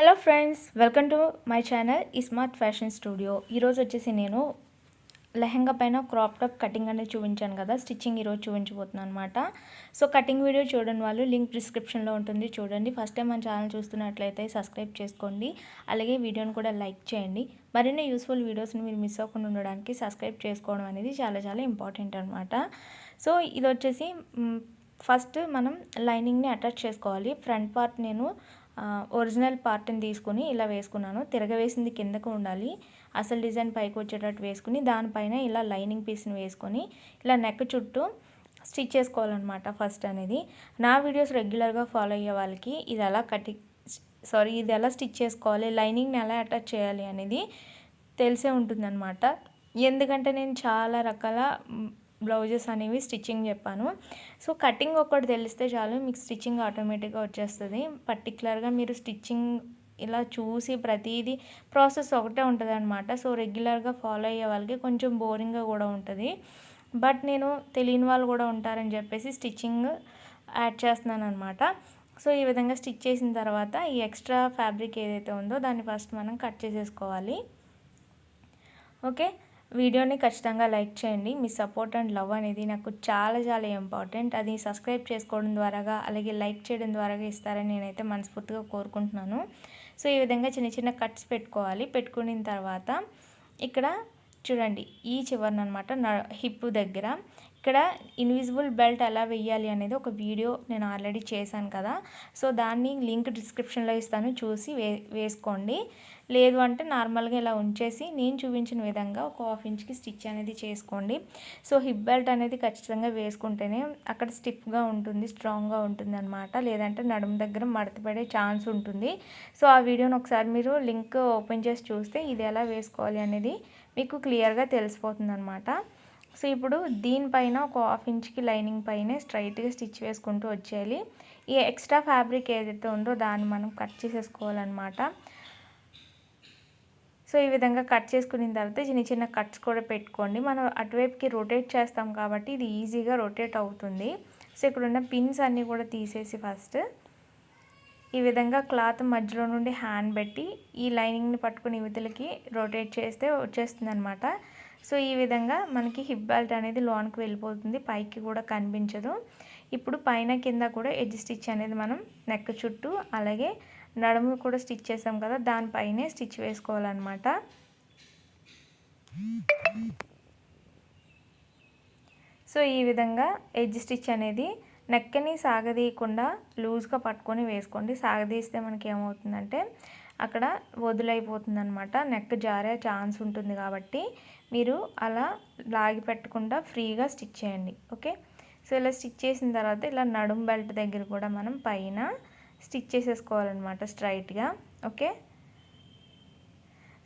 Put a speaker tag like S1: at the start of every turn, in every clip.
S1: Hello friends, welcome to my channel smart fashion studio. ఈరోజు వచ్చేసి నేను లెహంగా పైన క్రాప్ టాప్ కటింగ్ అనేది చూపించాను కదా, స్టిచ్చింగ్ ఈరోజు చూపించబోతున్నాను అనమాట. సో కటింగ్ వీడియో చూడని వాళ్ళు లింక్ డిస్క్రిప్షన్లో ఉంటుంది, చూడండి. ఫస్ట్ టైం మన ఛానల్ చూస్తున్నట్లయితే సబ్స్క్రైబ్ చేసుకోండి, అలాగే వీడియోని కూడా లైక్ చేయండి. మరిన్ని యూస్ఫుల్ వీడియోస్ని మీరు మిస్ అవ్వకుండా ఉండడానికి సబ్స్క్రైబ్ చేసుకోవడం అనేది చాలా చాలా ఇంపార్టెంట్ అనమాట. సో ఇది వచ్చేసి ఫస్ట్ మనం లైనింగ్ని అటాచ్ చేసుకోవాలి. ఫ్రంట్ పార్ట్ నేను ఒరిజినల్ పార్ట్ని తీసుకుని ఇలా వేసుకున్నాను. తిరగవేసింది కిందకు ఉండాలి, అసలు డిజైన్ పైకి వచ్చేటట్టు వేసుకుని దానిపైన ఇలా లైనింగ్ పీస్ని వేసుకొని ఇలా నెక్ చుట్టూ స్టిచ్ చేసుకోవాలన్నమాట. ఫస్ట్ అనేది నా వీడియోస్ రెగ్యులర్గా ఫాలో అయ్యే వాళ్ళకి ఇది ఎలా స్టిచ్ చేసుకోవాలి, లైనింగ్ని ఎలా అటాచ్ చేయాలి అనేది తెలిసే ఉంటుందన్నమాట. ఎందుకంటే నేను చాలా రకాల బ్లౌజెస్ అనేవి స్టిచ్చింగ్ చెప్పాను. సో కటింగ్ ఒక్కటి తెలిస్తే చాలు, మీకు స్టిచ్చింగ్ ఆటోమేటిక్గా వచ్చేస్తుంది. పర్టికులర్గా మీరు స్టిచ్చింగ్ ఇలా చూసి ప్రతిదీ ప్రాసెస్ ఒకటే ఉంటుంది అనమాట. సో రెగ్యులర్గా ఫాలో అయ్యే వాళ్ళకి కొంచెం బోరింగ్గా కూడా ఉంటుంది, బట్ నేను తెలియని వాళ్ళు కూడా ఉంటారని చెప్పేసి స్టిచ్చింగ్ యాడ్ చేస్తున్నాను అనమాట. సో ఈ విధంగా స్టిచ్ చేసిన తర్వాత ఈ ఎక్స్ట్రా ఫ్యాబ్రిక్ ఏదైతే ఉందో దాన్ని ఫస్ట్ మనం కట్ చేసేసుకోవాలి. ఓకే, వీడియోని ఖచ్చితంగా లైక్ చేయండి. మీ సపోర్ట్ అండ్ లవ్ అనేది నాకు చాలా చాలా ఇంపార్టెంట్. అది సబ్స్క్రైబ్ చేసుకోవడం ద్వారాగా అలాగే లైక్ చేయడం ద్వారాగా ఇస్తారని నేనైతే మనస్ఫూర్తిగా కోరుకుంటున్నాను. సో ఈ విధంగా చిన్న చిన్న కట్స్ పెట్టుకోవాలి. పెట్టుకున్న తర్వాత ఇక్కడ చూడండి, ఈ చివరన అనమాట హిప్ దగ్గర ఇక్కడ ఇన్విజిబుల్ బెల్ట్ ఎలా వేయాలి అనేది ఒక వీడియో నేను ఆల్రెడీ చేశాను కదా. సో దాన్ని లింక్ డిస్క్రిప్షన్లో ఇస్తాను, చూసి వేసుకోండి. లేదు అంటే నార్మల్గా ఇలా ఉంచేసి నేను చూపించిన విధంగా ఒక 1/2 ఇంచ్కి స్టిచ్ అనేది చేసుకోండి. సో హిప్ బెల్ట్ అనేది ఖచ్చితంగా వేసుకుంటేనే అక్కడ స్టిఫ్గా ఉంటుంది, స్ట్రాంగ్గా ఉంటుంది అనమాట. లేదంటే నడుము దగ్గర మడత పడే ఛాన్స్ ఉంటుంది. సో ఆ వీడియోని ఒకసారి మీరు లింక్ ఓపెన్ చేసి చూస్తే ఇది ఎలా వేసుకోవాలి అనేది మీకు క్లియర్గా తెలిసిపోతుంది అనమాట. సో ఇప్పుడు దీనిపైన ఒక 1/2 ఇంచ్కి లైనింగ్ పైనే స్ట్రైట్గా స్టిచ్ వేసుకుంటూ వచ్చేయాలి. ఈ ఎక్స్ట్రా ఫ్యాబ్రిక్ ఏదైతే ఉందో దాన్ని మనం కట్ చేసేసుకోవాలన్నమాట. సో ఈ విధంగా కట్ చేసుకున్న తర్వాత చిన్న చిన్న కట్స్ కూడా పెట్టుకోండి. మనం అటువైపుకి రొటేట్ చేస్తాం కాబట్టి ఇది ఈజీగా రొటేట్ అవుతుంది. సో ఇక్కడ ఉన్న పిన్స్ అన్నీ కూడా తీసేసి ఫస్ట్ ఈ విధంగా క్లాత్ మధ్యలో నుండి హ్యాండ్ పెట్టి ఈ లైనింగ్ని పట్టుకుని ఇవతలకి రొటేట్ చేస్తే వచ్చేస్తుంది అనమాట. సో ఈ విధంగా మనకి హిప్ బెల్ట్ అనేది లోనికి వెళ్ళిపోతుంది, పైకి కూడా కనిపించదు. ఇప్పుడు పైన కింద కూడా ఎడ్జ్ స్టిచ్ అనేది మనం నెక్ చుట్టూ అలాగే నడుము కూడా స్టిచ్ చేసాం కదా, దానిపైనే స్టిచ్ వేసుకోవాలన్నమాట. సో ఈ విధంగా ఎడ్జ్ స్టిచ్ అనేది నెక్ని సాగదీయకుండా లూజ్గా పట్టుకొని వేసుకోండి. సాగదీస్తే మనకి ఏమవుతుందంటే అక్కడ వదులైపోతుంది అనమాట, నెక్ జారే ఛాన్స్ ఉంటుంది. కాబట్టి మీరు అలా లాగి పెట్టకుండా ఫ్రీగా స్టిచ్ చేయండి. ఓకే, సో ఇలా స్టిచ్ చేసిన తర్వాత ఇలా నడుము బెల్ట్ దగ్గర కూడా మనం పైన స్టిచ్ చేసేసుకోవాలన్నమాట స్ట్రైట్గా. ఓకే,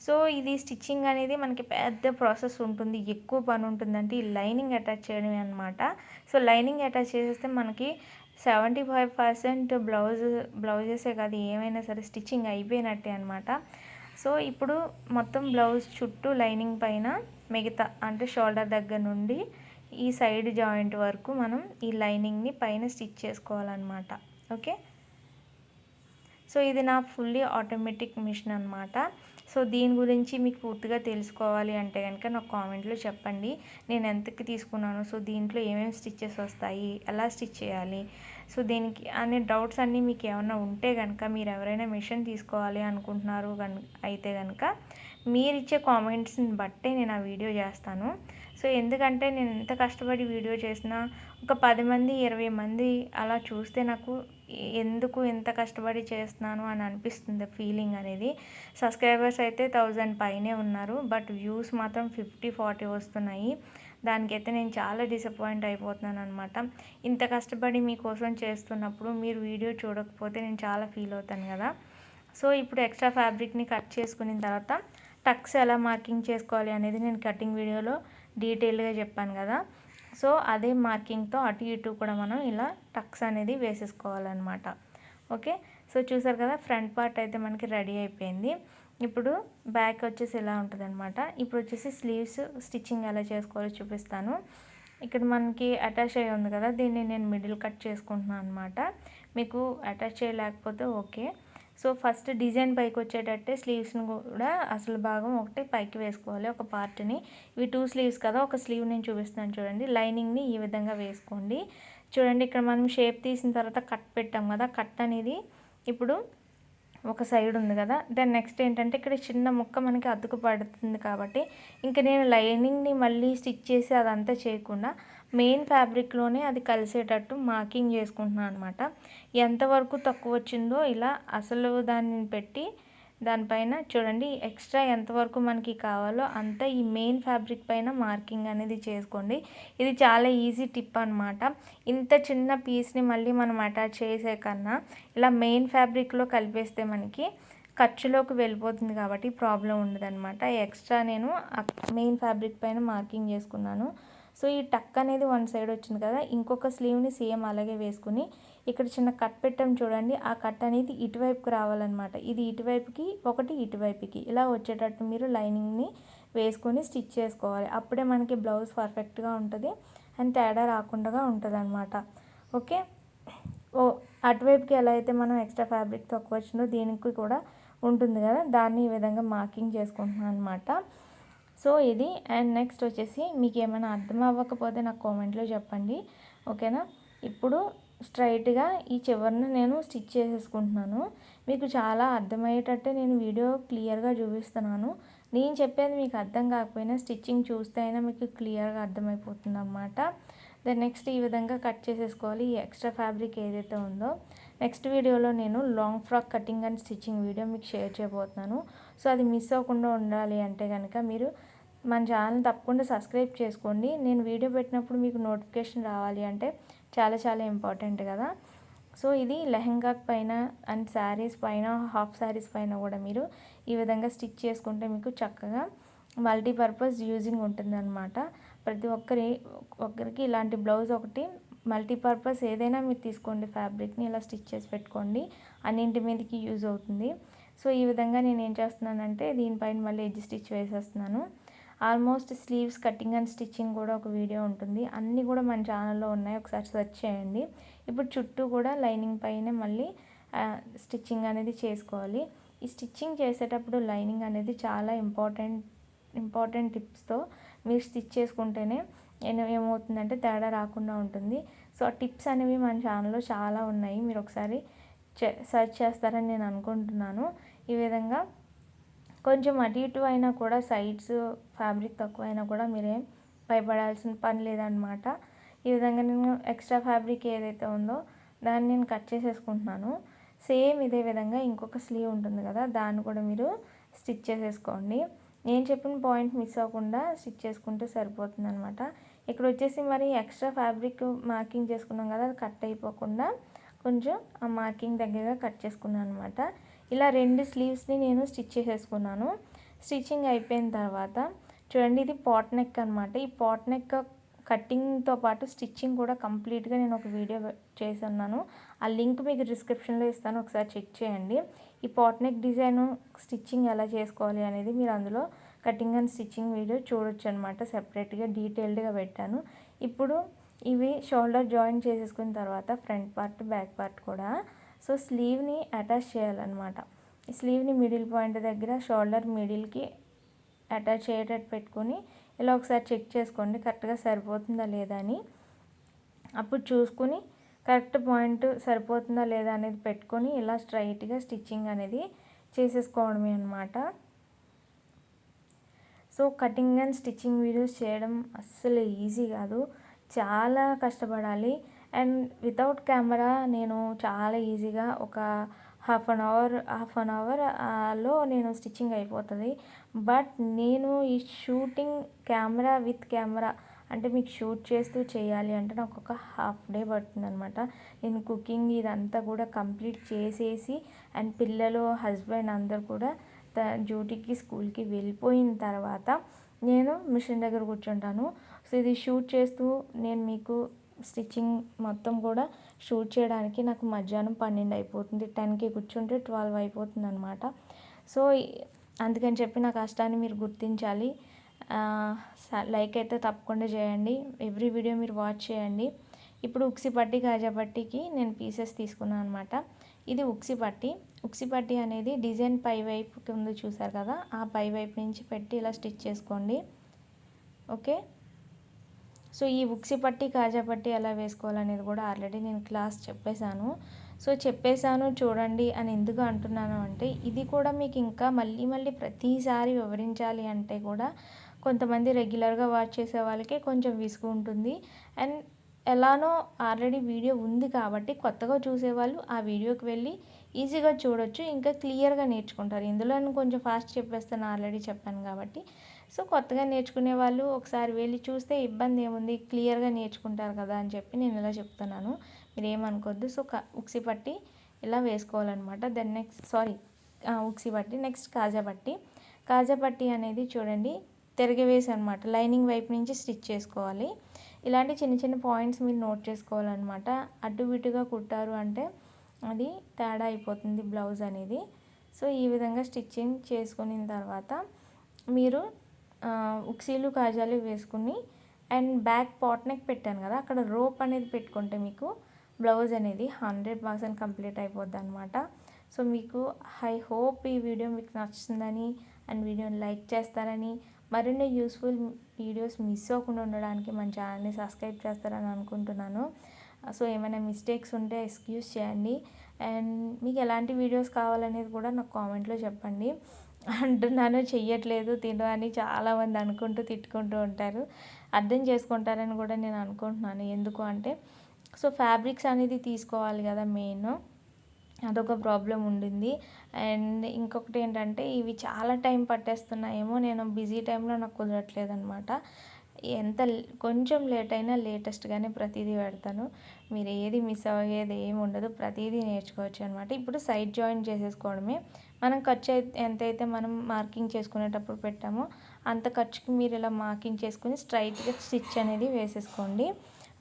S1: సో ఇది స్టిచ్చింగ్ అనేది మనకి పెద్ద ప్రాసెస్ ఉంటుంది, ఎక్కువ పని ఉంటుందంటే ఈ లైనింగ్ అటాచ్ చేయడమే అనమాట. సో లైనింగ్ అటాచ్ చేసేస్తే మనకి 75% బ్లౌజెసే కాదు ఏమైనా సరే స్టిచ్చింగ్ అయిపోయినట్టే అనమాట. సో ఇప్పుడు మొత్తం బ్లౌజ్ చుట్టూ లైనింగ్ పైన మిగతా అంటే షోల్డర్ దగ్గర నుండి ఈ సైడ్ జాయింట్ వరకు మనం ఈ లైనింగ్ని పైన స్టిచ్ చేసుకోవాలన్నమాట. ఓకే, సో ఇది నా ఫుల్లీ ఆటోమేటిక్ మిషన్ అనమాట. సో దీని గురించి మీకు పూర్తిగా తెలుసుకోవాలి అంటే కనుక నాకు కామెంట్లో చెప్పండి, నేను ఎంతకి తీసుకున్నాను, సో దీంట్లో ఏమేమి స్టిచ్చెస్ వస్తాయి, ఎలా స్టిచ్ చేయాలి, సో దీనికి అనే డౌట్స్ అన్నీ మీకు ఏమైనా ఉంటే కనుక, మీరు ఎవరైనా మిషన్ తీసుకోవాలి అనుకుంటున్నారు అయితే కనుక మీరు ఇచ్చే కామెంట్స్ని బట్టే నేను ఆ వీడియో చేస్తాను. సో ఎందుకంటే నేను ఎంత కష్టపడి వీడియో చేసినా ఒక 10 మంది 20 మంది అలా చూస్తే నాకు ఎందుకు ఎంత కష్టపడి చేస్తున్నాను అని అనిపిస్తుంది ఫీలింగ్ అనేది. సబ్స్క్రైబర్స్ అయితే 1000 పైనే ఉన్నారు, బట్ వ్యూస్ మాత్రం 50-40 వస్తున్నాయి. దానికైతే నేను చాలా డిసప్పాయింట్ అయిపోతున్నాను అనమాట. ఇంత కష్టపడి మీకోసం చేస్తున్నప్పుడు మీరు వీడియో చూడకపోతే నేను చాలా ఫీల్ అవుతాను కదా. సో ఇప్పుడు ఎక్స్ట్రా ఫ్యాబ్రిక్ని కట్ చేసుకున్న తర్వాత టక్స్ ఎలా మార్కింగ్ చేసుకోవాలి అనేది నేను కటింగ్ వీడియోలో డీటెయిల్గా చెప్పాను కదా. సో అదే మార్కింగ్తో అటు ఇటు కూడా మనం ఇలా టక్స్ అనేది వేసేసుకోవాలన్నమాట. ఓకే, సో చూసారు కదా, ఫ్రంట్ పార్ట్ అయితే మనకి రెడీ అయిపోయింది. ఇప్పుడు బ్యాక్ వచ్చేసి ఇలా ఉంటుంది అనమాట. ఇప్పుడు వచ్చేసి స్లీవ్స్ స్టిచ్చింగ్ ఎలా చేసుకోవాలో చూపిస్తాను. ఇక్కడ మనకి అటాచ్ అయ్యి ఉంది కదా, దీన్ని నేను మిడిల్ కట్ చేసుకుంటున్నాను అనమాట. మీకు అటాచ్ చేయలేకపోతే ఓకే, సో ఫస్ట్ డిజైన్ పైకి వచ్చేటట్టే స్లీవ్స్ని కూడా అసలు భాగం ఒకటి పైకి వేసుకోవాలి, ఒక పార్ట్ని. ఇవి 2 స్లీవ్స్ కదా, ఒక స్లీవ్ నేను చూపిస్తున్నాను చూడండి. లైనింగ్ని ఈ విధంగా వేసుకోండి. చూడండి ఇక్కడ మనం షేప్ తీసిన తర్వాత కట్ పెట్టాం కదా, కట్ అనేది ఇప్పుడు ఒక సైడ్ ఉంది కదా. దెన్ నెక్స్ట్ ఏంటంటే ఇక్కడ చిన్న ముక్క మనకి అతుకు పడుతుంది కాబట్టి ఇంకా నేను లైనింగ్ని మళ్ళీ స్టిచ్ చేసి అదంతా చేయకుండా మెయిన్ ఫ్యాబ్రిక్లోనే అది కలిసేటట్టు మార్కింగ్ చేసుకుంటున్నాను అనమాట. ఎంతవరకు తక్కువ వచ్చిందో ఇలా అసలు దాన్ని పెట్టి దానిపైన చూడండి ఎక్స్ట్రా ఎంతవరకు మనకి కావాలో అంత ఈ మెయిన్ ఫ్యాబ్రిక్ పైన మార్కింగ్ అనేది చేసుకోండి. ఇది చాలా ఈజీ టిప్ అనమాట. ఇంత చిన్న పీస్ని మళ్ళీ మనం అటాచ్ చేసే కన్నా ఇలా మెయిన్ ఫ్యాబ్రిక్లో కలిపేస్తే మనకి ఖర్చులోకి వెళ్ళిపోతుంది కాబట్టి ప్రాబ్లం ఉండదన్నమాట. ఎక్స్ట్రా నేను మెయిన్ ఫ్యాబ్రిక్ పైన మార్కింగ్ చేసుకున్నాను. సో ఈ టక్ అనేది వన్ సైడ్ వచ్చింది కదా, ఇంకొక స్లీవ్ని సేమ్ అలాగే వేసుకుని ఇక్కడ చిన్న కట్ పెట్టాం చూడండి. ఆ కట్ అనేది ఇటువైపుకి రావాలన్నమాట. ఇది ఇటువైపుకి ఒకటి ఇటువైపుకి ఇలా వచ్చేటట్టు మీరు లైనింగ్ని వేసుకొని స్టిచ్ చేసుకోవాలి. అప్పుడే మనకి బ్లౌజ్ పర్ఫెక్ట్గా ఉంటుంది అండ్ తేడా రాకుండా ఉంటుంది అనమాట. ఓకే, అటువైపుకి ఎలా అయితే మనం ఎక్స్ట్రా ఫ్యాబ్రిక్ తక్కువ వచ్చిందో దీనికి కూడా ఉంటుంది కదా, దాన్ని ఈ విధంగా మార్కింగ్ చేసుకుంటున్నాను అనమాట. సో ఇది. అండ్ నెక్స్ట్ వచ్చేసి మీకు ఏమైనా అర్థం అవ్వకపోతే నాకు కామెంట్లో చెప్పండి, ఓకేనా. ఇప్పుడు స్ట్రైట్గా ఈ చివరిని నేను స్టిచ్ చేసేసుకుంటున్నాను. మీకు చాలా అర్థమయ్యేటట్టే నేను వీడియో క్లియర్గా చూపిస్తున్నాను. నేను చెప్పేది మీకు అర్థం కాకపోయినా స్టిచ్చింగ్ చూస్తే అయినా మీకు క్లియర్గా అర్థమైపోతుంది అన్నమాట. దెన్ నెక్స్ట్ ఈ విధంగా కట్ చేసేసుకోవాలి ఈ ఎక్స్ట్రా ఫ్యాబ్రిక్ ఏదైతే ఉందో. నెక్స్ట్ వీడియోలో నేను long frock cutting and stitching video మీకు షేర్ చేయబోతున్నాను. సో అది మిస్ అవ్వకుండా ఉండాలి అంటే కనుక మీరు మన ఛానల్ తప్పకుండా సబ్స్క్రైబ్ చేసుకోండి. నేను వీడియో పెట్టినప్పుడు మీకు నోటిఫికేషన్ రావాలి అంటే చాలా చాలా ఇంపార్టెంట్ కదా. సో ఇది లెహంగా పైన అండ్ శారీస్ పైన, హాఫ్ శారీస్ పైన కూడా మీరు ఈ విధంగా స్టిచ్ చేసుకుంటే మీకు చక్కగా మల్టీపర్పస్ యూజింగ్ ఉంటుందన్నమాట. ప్రతి ఒక్కరికి ఇలాంటి బ్లౌజ్ ఒకటి మల్టీపర్పస్ ఏదైనా మీరు తీసుకోండి, ఫ్యాబ్రిక్ని ఇలా స్టిచ్ చేసి పెట్టుకోండి, అన్నింటి మీదకి యూజ్ అవుతుంది. సో ఈ విధంగా నేను ఏం చేస్తున్నానంటే దీనిపైన మళ్ళీ ఎడ్జ్ స్టిచ్ వేసేస్తున్నాను. Almost sleeves cutting and stitching కూడా ఒక వీడియో ఉంటుంది, అన్నీ కూడా మన ఛానల్లో ఉన్నాయి, ఒకసారి సెర్చ్ చేయండి. ఇప్పుడు చుట్టూ కూడా లైనింగ్ పైన మళ్ళీ స్టిచ్చింగ్ అనేది చేసుకోవాలి. ఈ స్టిచ్చింగ్ చేసేటప్పుడు లైనింగ్ అనేది చాలా ఇంపార్టెంట్ టిప్స్తో మీరు స్టిచ్ చేసుకుంటేనే ఏమవుతుందంటే తేడా రాకుండా ఉంటుంది. సో ఆ టిప్స్ అనేవి మన ఛానల్లో చాలా ఉన్నాయి, మీరు ఒకసారి సెర్చ్ చేస్తారని నేను అనుకుంటున్నాను. ఈ విధంగా కొంచెం అటు ఇటు అయినా కూడా సైడ్స్ ఫ్యాబ్రిక్ తక్కువ అయినా కూడా మీరేం భయపడాల్సిన పని లేదనమాట. ఈ విధంగా నేను ఎక్స్ట్రా ఫ్యాబ్రిక్ ఏదైతే ఉందో దాన్ని నేను కట్ చేసేసుకుంటున్నాను. సేమ్ ఇదే విధంగా ఇంకొక స్లీవ్ ఉంటుంది కదా, దాన్ని కూడా మీరు స్టిచ్ చేసేసుకోండి. నేను చెప్పిన పాయింట్ మిస్ అవ్వకుండా స్టిచ్ చేసుకుంటే సరిపోతుంది అనమాట. ఇక్కడ వచ్చేసి మరి ఎక్స్ట్రా ఫ్యాబ్రిక్ మార్కింగ్ చేసుకున్నాం కదా, అది కట్ అయిపోకుండా కొంచెం ఆ మార్కింగ్ దగ్గరగా కట్ చేసుకున్నాను అనమాట. ఇలా 2 స్లీవ్స్ని నేను స్టిచ్ చేసేసుకున్నాను. స్టిచ్చింగ్ అయిపోయిన తర్వాత చూడండి ఇది పాట్ నెక్ అనమాట. ఈ పాట్ నెక్ కటింగ్తో పాటు స్టిచ్చింగ్ కూడా కంప్లీట్గా నేను ఒక వీడియో చేస్తున్నాను, ఆ లింక్ మీకు డిస్క్రిప్షన్లో ఇస్తాను, ఒకసారి చెక్ చేయండి. ఈ పాట్ నెక్ డిజైన్ స్టిచ్చింగ్ ఎలా చేసుకోవాలి అనేది మీరు అందులో కటింగ్ అండ్ స్టిచ్చింగ్ వీడియో చూడొచ్చు అనమాట. సెపరేట్గా డీటెయిల్డ్గా పెట్టాను. ఇప్పుడు ఇవి షోల్డర్ జాయిన్ చేసేసుకున్న తర్వాత ఫ్రంట్ పార్ట్ బ్యాక్ పార్ట్ కూడా సో స్లీవ్ని అటాచ్ చేయాలన్నమాట. ఈ స్లీవ్ని మిడిల్ పాయింట్ దగ్గర షోల్డర్ మిడిల్కి అటాచ్ అయ్యేటట్టు పెట్టుకొని ఇలా ఒకసారి చెక్ చేసుకోండి కరెక్ట్గా సరిపోతుందా లేదా అని. అప్పుడు చూసుకుని కరెక్ట్ పాయింట్ సరిపోతుందా లేదా అనేది పెట్టుకొని ఇలా స్ట్రైట్గా స్టిచ్చింగ్ అనేది చేసేసుకోవడమే అనమాట. So cutting and stitching videos చేయడం అస్సలు ఈజీ కాదు, చాలా కష్టపడాలి. అండ్ వితౌట్ కెమెరా నేను చాలా ఈజీగా ఒక హాఫ్ అన్ అవర్లో నేను స్టిచ్చింగ్ అయిపోతుంది. బట్ నేను ఈ షూటింగ్ విత్ కెమెరా అంటే మీకు షూట్ చేస్తూ చేయాలి అంటే నాకు ఒక హాఫ్ డే పడుతుంది అనమాట. నేను కుకింగ్ ఇదంతా కూడా కంప్లీట్ చేసేసి అండ్ పిల్లలు హస్బెండ్ అందరు కూడా డ్యూటీకి స్కూల్కి వెళ్ళిపోయిన తర్వాత నేను మిషన్ దగ్గర కూర్చుంటాను. సో ఇది షూట్ చేస్తూ నేను మీకు స్టిచ్చింగ్ మొత్తం కూడా షూట్ చేయడానికి నాకు మధ్యాహ్నం 12 అయిపోతుంది. 10కి కూర్చుంటే 12 అయిపోతుంది అనమాట. సో అందుకని చెప్పి నా కష్టాన్ని మీరు గుర్తించాలి. లైక్ అయితే తప్పకుండా చేయండి, ఎవ్రీ వీడియో మీరు వాచ్ చేయండి. ఇప్పుడు ఉక్సి పట్టి కాజా పట్టికి నేను పీసెస్ తీసుకున్నాను అనమాట. ఇది ఉక్సి పట్టి. ఉక్సి పట్టి అనేది డిజైన్ పై వైపుకి ఉంది చూసారు కదా, ఆ పై వైపు నుంచి పెట్టి ఇలా స్టిచ్ చేసుకోండి. ఓకే, సో ఈ ఉక్సి పట్టి కాజా పట్టి ఎలా వేసుకోవాలనేది కూడా ఆల్రెడీ నేను క్లాస్ చెప్పేశాను. సో చెప్పేశాను చూడండి అని ఎందుకు అంటున్నాను అంటే, ఇది కూడా మీకు ఇంకా మళ్ళీ మళ్ళీ ప్రతిసారి వివరించాలి అంటే కూడా కొంతమంది రెగ్యులర్గా వాచ్ చేసే వాళ్ళకే కొంచెం విసుగు ఉంటుంది. అండ్ ఎలానో ఆల్రెడీ వీడియో ఉంది కాబట్టి కొత్తగా చూసేవాళ్ళు ఆ వీడియోకి వెళ్ళి ఈజీగా చూడొచ్చు, ఇంకా క్లియర్గా నేర్చుకుంటారు. ఇందులో కొంచెం ఫాస్ట్ చెప్పేస్తాను, ఆల్రెడీ చెప్పాను కాబట్టి. సో కొత్తగా నేర్చుకునే వాళ్ళు ఒకసారి వెళ్ళి చూస్తే ఇబ్బంది ఏముంది, క్లియర్గా నేర్చుకుంటారు కదా అని చెప్పి నేను ఇలా చెప్తున్నాను, మీరు ఏమనుకోవద్దు. సో ఉక్సి పట్టి ఇలా వేసుకోవాలన్నమాట. దెన్ ఉక్సి పట్టి నెక్స్ట్ కాజా పట్టి. కాజా పట్టి అనేది చూడండి తిరగవేసి అనమాట, లైనింగ్ వైపు నుంచి స్టిచ్ చేసుకోవాలి. ఇలాంటి చిన్న చిన్న పాయింట్స్ మీరు నోట్ చేసుకోవాలన్నమాట. అటు ఇటుగా కుట్టారు అంటే అది తేడా అయిపోతుంది బ్లౌజ్ అనేది. సో ఈ విధంగా స్టిచ్చింగ్ చేసుకున్న తర్వాత మీరు ఉక్సీలు కాజాలు వేసుకుని అండ్ బ్యాక్ పాట్నెక్ పెట్టాను కదా, అక్కడ రోప్ అనేది పెట్టుకుంటే మీకు బ్లౌజ్ అనేది 100% కంప్లీట్ అయిపోద్ది అనమాట. సో మీకు ఐ హోప్ ఈ వీడియో మీకు నచ్చుతుందని అండ్ వీడియోని లైక్ చేస్తారని, మరిన్ని యూస్ఫుల్ వీడియోస్ మిస్ అవ్వకుండా ఉండడానికి మన ఛానల్ని సబ్స్క్రైబ్ చేస్తారని అనుకుంటున్నాను. సో ఏమైనా మిస్టేక్స్ ఉంటే ఎక్స్క్యూజ్ చేయండి. అండ్ మీకు ఎలాంటి వీడియోస్ కావాలనేది కూడా నాకు కామెంట్లో చెప్పండి. అంటున్నాను చెయ్యట్లేదు తిను అని చాలామంది అనుకుంటూ తిట్టుకుంటూ ఉంటారు, అర్థం చేసుకుంటారని కూడా నేను అనుకుంటున్నాను. ఎందుకు అంటే సో ఫ్యాబ్రిక్స్ అనేది తీసుకోవాలి కదా మెయిన్, అదొక ప్రాబ్లం ఉండింది. అండ్ ఇంకొకటి ఏంటంటే ఇవి చాలా టైం పట్టేస్తున్నాయేమో, నేను బిజీ టైంలో నాకు కుదరట్లేదు అనమాట. ఎంత కొంచెం లేట్ అయినా లేటెస్ట్గానే ప్రతిదీ పెడతాను, మీరు ఏది మిస్ అయ్యేది ఏమి ఉండదు, ప్రతిదీ నేర్చుకోవచ్చు అనమాట. ఇప్పుడు సైడ్ జాయిన్ చేసేసుకోవడమే. మనం ఖర్చు ఎంతైతే మనం మార్కింగ్ చేసుకునేటప్పుడు పెట్టామో అంత ఖర్చుకి మీరు ఇలా మార్కింగ్ చేసుకుని స్ట్రైట్గా స్టిచ్ అనేది వేసేసుకోండి.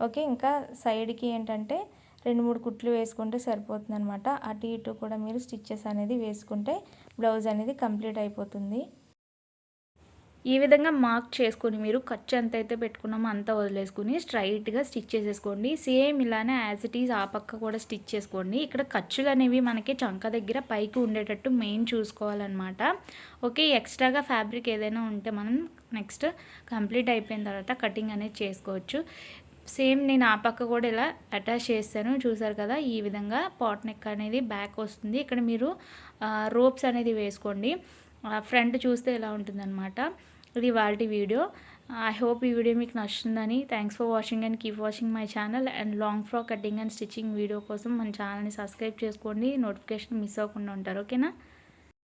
S1: ఓకే, ఇంకా సైడ్కి ఏంటంటే 2-3 కుట్లు వేసుకుంటే సరిపోతుంది అనమాట. అటు ఇటు కూడా మీరు స్టిచ్చెస్ అనేది వేసుకుంటే బ్లౌజ్ అనేది కంప్లీట్ అయిపోతుంది. ఈ విధంగా మార్క్ చేసుకొని మీరు ఖర్చు ఎంత అయితే పెట్టుకున్నామో అంతా వదిలేసుకుని స్ట్రైట్గా స్టిచ్ చేసేసుకోండి. సేమ్ ఇలానే యాజ్ ఇట్ ఈజ్ ఆ పక్క కూడా స్టిచ్ చేసుకోండి. ఇక్కడ ఖర్చులు అనేవి మనకి చంక దగ్గర పైకి ఉండేటట్టు మెయిన్ చూసుకోవాలన్నమాట. ఓకే, ఎక్స్ట్రాగా ఫ్యాబ్రిక్ ఏదైనా ఉంటే మనం నెక్స్ట్ కంప్లీట్ అయిపోయిన తర్వాత కటింగ్ అనేది చేసుకోవచ్చు. సేమ్ నేను ఆ పక్క కూడా ఇలా అటాచ్ చేస్తాను, చూసారు కదా. ఈ విధంగా పాట్ నెక్ అనేది బ్యాక్ వస్తుంది. ఇక్కడ మీరు రోప్స్ అనేది వేసుకోండి. ఫ్రంట్ చూస్తే ఇలా ఉంటుందన్నమాట. ఇది వాళ్ళ వీడియో. ఐ హోప్ ఈ వీడియో మీకు నచ్చుతుందని. Thanks for watching and keep watching my channel. And long frock cutting and stitching video కోసం మన ఛానల్ని సబ్స్క్రైబ్ చేసుకోండి, నోటిఫికేషన్ మిస్ అవ్వకుండా ఉంటారు. ఓకేనా.